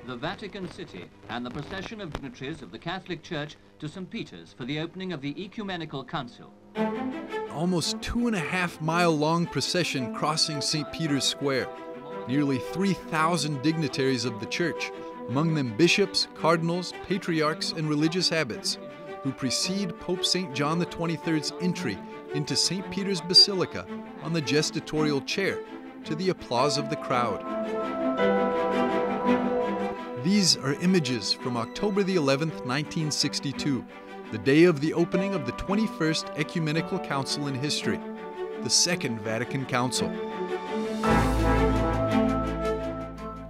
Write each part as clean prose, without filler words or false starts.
the Vatican City and the procession of dignitaries of the Catholic Church to St. Peter's for the opening of the Ecumenical Council. Almost 2.5-mile-long procession crossing St. Peter's Square. Nearly 3,000 dignitaries of the Church, among them bishops, cardinals, patriarchs, and religious abbots, who precede Pope St. John XXIII's entry into St. Peter's Basilica on the gestatorial chair, to the applause of the crowd. These are images from October the 11th, 1962, the day of the opening of the 21st Ecumenical Council in history, the Second Vatican Council.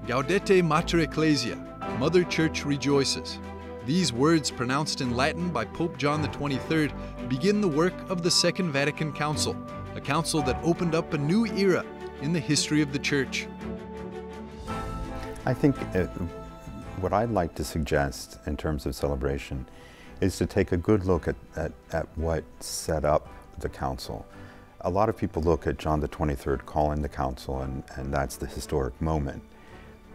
Gaudete Mater Ecclesia, Mother Church rejoices. These words, pronounced in Latin by Pope John XXIII, begin the work of the Second Vatican Council, a council that opened up a new era in the history of the Church. I think what I'd like to suggest in terms of celebration is to take a good look at what set up the council. A lot of people look at John XXIII calling the council, and that's the historic moment.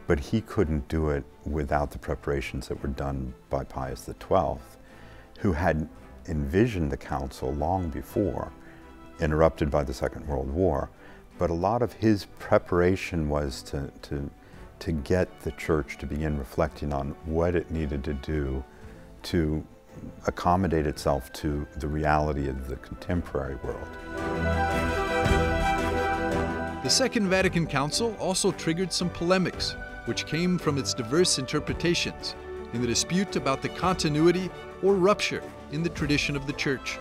But he couldn't do it without the preparations that were done by Pius XII, who had envisioned the council long before, interrupted by the Second World War. But a lot of his preparation was to get the Church to begin reflecting on what it needed to do to accommodate itself to the reality of the contemporary world. The Second Vatican Council also triggered some polemics, which came from its diverse interpretations in the dispute about the continuity or rupture in the tradition of the Church,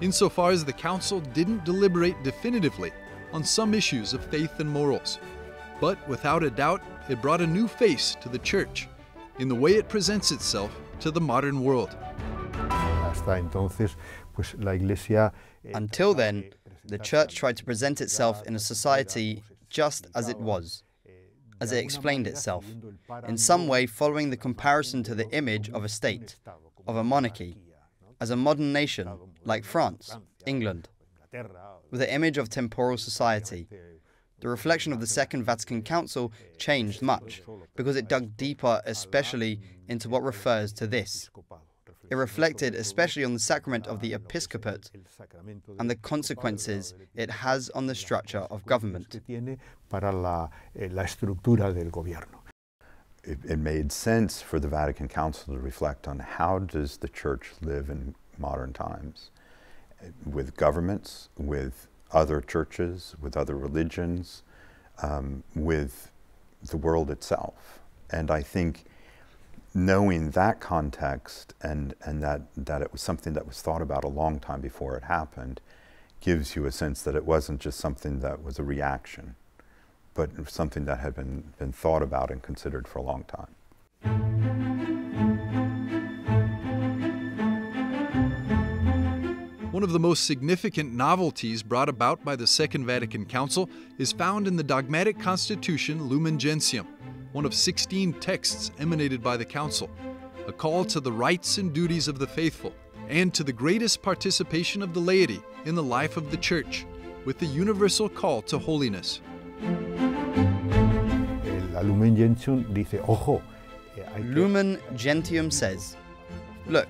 insofar as the Council didn't deliberate definitively on some issues of faith and morals. But without a doubt, it brought a new face to the Church in the way it presents itself to the modern world. Until then, the Church tried to present itself in a society just as it was, as it explained itself, in some way following the comparison to the image of a state, of a monarchy, as a modern nation like France, England, with the image of temporal society. The reflection of the Second Vatican Council changed much, because it dug deeper especially into what refers to this. It reflected especially on the sacrament of the episcopate and the consequences it has on the structure of government. It made sense for the Vatican Council to reflect on how does the Church live in modern times, with governments, with other churches, with other religions, with the world itself. And I think knowing that context and that it was something that was thought about a long time before it happened gives you a sense that it wasn't just something that was a reaction, but something that had been thought about and considered for a long time. One of the most significant novelties brought about by the Second Vatican Council is found in the dogmatic constitution Lumen Gentium, one of 16 texts emanated by the Council, a call to the rights and duties of the faithful, and to the greatest participation of the laity in the life of the Church, with the universal call to holiness. Lumen Gentium says, look,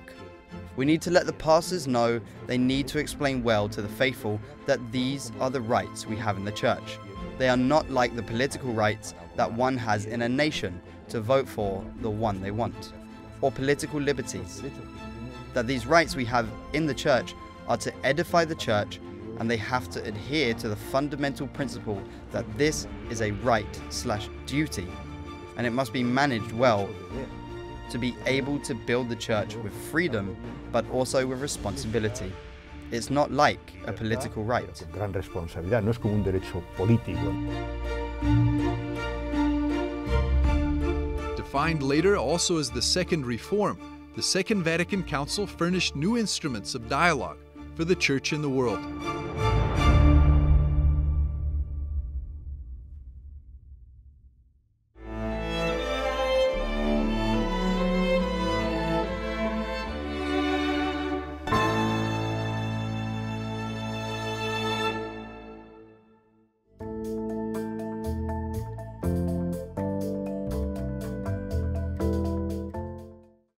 we need to let the pastors know they need to explain well to the faithful that these are the rights we have in the Church. They are not like the political rights that one has in a nation to vote for the one they want, or political liberties. That these rights we have in the Church are to edify the Church, and they have to adhere to the fundamental principle that this is a right/duty, and it must be managed well to be able to build the Church with freedom, but also with responsibility. It's not like a political right. Defined later also as the Second Reform, the Second Vatican Council furnished new instruments of dialogue for the Church in the world.